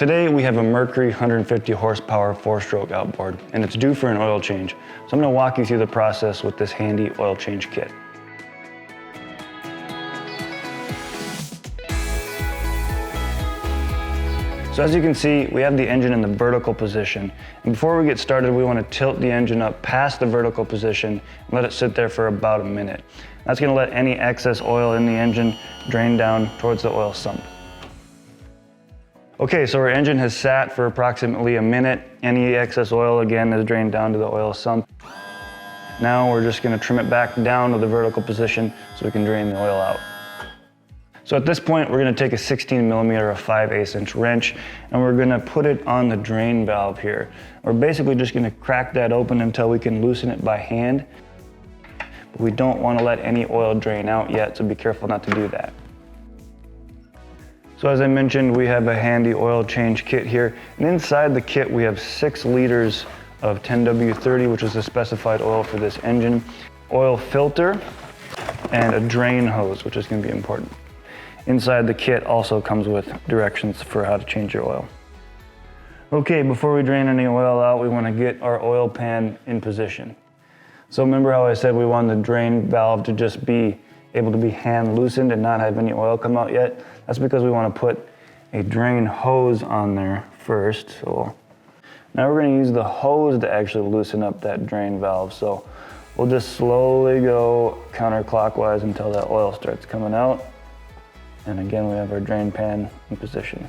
Today we have a Mercury 150 horsepower 4-stroke outboard, and it's due for an oil change. So I'm going to walk you through the process with this handy oil change kit. So as you can see, we have the engine in the vertical position. And before we get started, we want to tilt the engine up past the vertical position and let it sit there for about a minute. That's going to let any excess oil in the engine drain down towards the oil sump. Okay, so our engine has sat for approximately a minute. Any excess oil, again, is drained down to the oil sump. Now we're just going to trim it back down to the vertical position so we can drain the oil out. So at this point, we're going to take a 16mm or a 5/8 inch wrench, and we're going to put it on the drain valve here. We're basically just going to crack that open until we can loosen it by hand. But we don't want to let any oil drain out yet, so be careful not to do that. So as I mentioned, we have a handy oil change kit here, and inside the kit we have 6 liters of 10W30, which is the specified oil for this engine, oil filter, and a drain hose, which is going to be important. Inside the kit also comes with directions for how to change your oil. Okay, before we drain any oil out, we want to get our oil pan in position. So remember how I said we want the drain valve to just be able to be hand loosened and not have any oil come out yet? That's because we want to put a drain hose on there first. So now we're going to use the hose to actually loosen up that drain valve. So we'll just slowly go counterclockwise until that oil starts coming out. And again, we have our drain pan in position.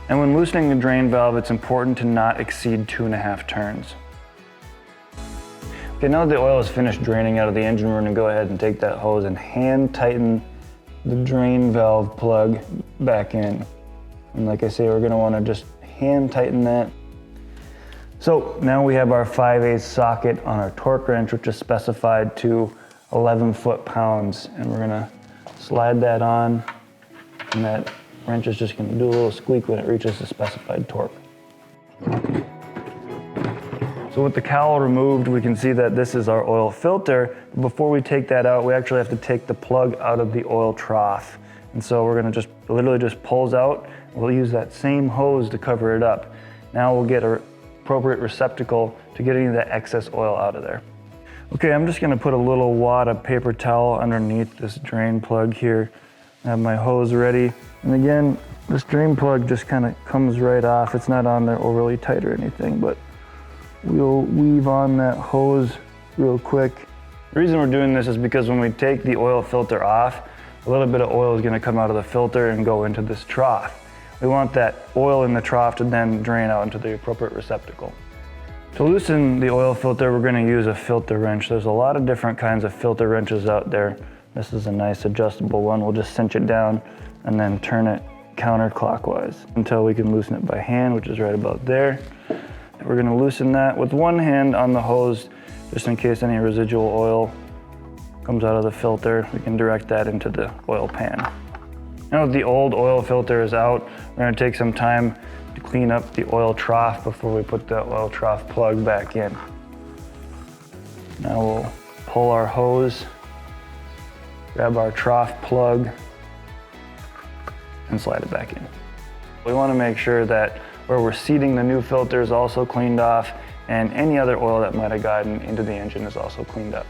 And when loosening the drain valve, it's important to not exceed 2.5 turns. Okay, now that the oil is finished draining out of the engine, we're going to go ahead and take that hose and hand tighten the drain valve plug back in. And like I say, we're going to want to just hand tighten that. So now we have our 5/8 socket on our torque wrench, which is specified to 11 foot-pounds, and we're going to slide that on, and that wrench is just going to do a little squeak when it reaches the specified torque. So with the cowl removed, we can see that this is our oil filter. Before we take that out, we actually have to take the plug out of the oil trough. And so we're going to just literally just pulls out. We'll use that same hose to cover it up. Now we'll get an appropriate receptacle to get any of that excess oil out of there. Okay, I'm just going to put a little wad of paper towel underneath this drain plug here. I have my hose ready. And again, this drain plug just kind of comes right off. It's not on there overly tight or anything, but we'll weave on that hose real quick. The reason we're doing this is because when we take the oil filter off, a little bit of oil is going to come out of the filter and go into this trough. We want that oil in the trough to then drain out into the appropriate receptacle. To loosen the oil filter, we're going to use a filter wrench. There's a lot of different kinds of filter wrenches out there. This is a nice adjustable one. We'll just cinch it down and then turn it counterclockwise until we can loosen it by hand, which is right about there. We're going to loosen that with one hand on the hose, just in case any residual oil comes out of the filter. We can direct that into the oil pan. Now that the old oil filter is out, we're going to take some time to clean up the oil trough before we put the oil trough plug back in. Now we'll pull our hose, grab our trough plug, and slide it back in. We want to make sure that where we're seating the new filter is also cleaned off, and any other oil that might have gotten into the engine is also cleaned up.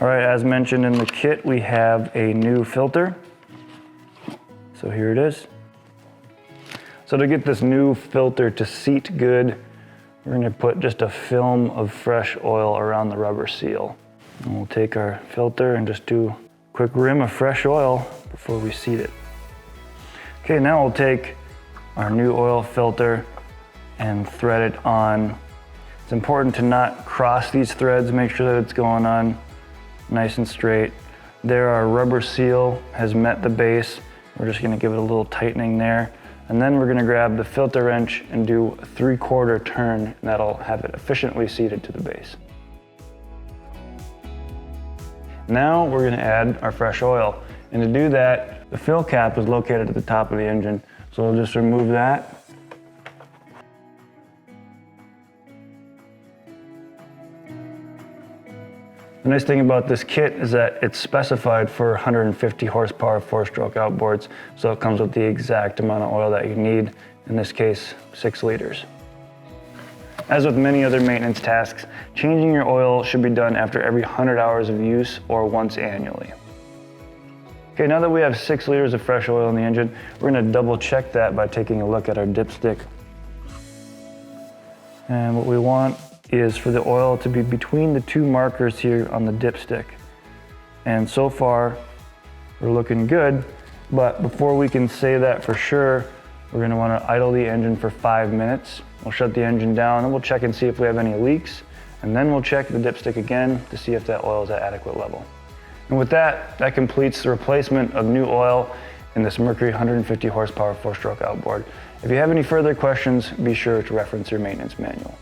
All right, as mentioned in the kit, we have a new filter. So here it is. So to get this new filter to seat good, we're going to put just a film of fresh oil around the rubber seal. And we'll take our filter and just do a quick rim of fresh oil before we seat it. Okay, now we'll take our new oil filter and thread it on. It's important to not cross these threads. Make sure that it's going on nice and straight. There, our rubber seal has met the base. We're just going to give it a little tightening there. And then we're going to grab the filter wrench and do a 3/4 turn, and that'll have it efficiently seated to the base. Now we're going to add our fresh oil. And to do that, the fill cap is located at the top of the engine. So we'll just remove that. The nice thing about this kit is that it's specified for 150 horsepower four-stroke outboards, so it comes with the exact amount of oil that you need, in this case, 6 liters. As with many other maintenance tasks, changing your oil should be done after every 100 hours of use or once annually. Okay, now that we have 6 liters of fresh oil in the engine, we're gonna double check that by taking a look at our dipstick. And what we want is for the oil to be between the 2 markers here on the dipstick. And so far, we're looking good, but before we can say that for sure, we're gonna wanna idle the engine for 5 minutes. We'll shut the engine down and we'll check and see if we have any leaks, and then we'll check the dipstick again to see if that oil is at adequate level. And with that, that completes the replacement of new oil in this Mercury 150 horsepower four-stroke outboard. If you have any further questions, be sure to reference your maintenance manual.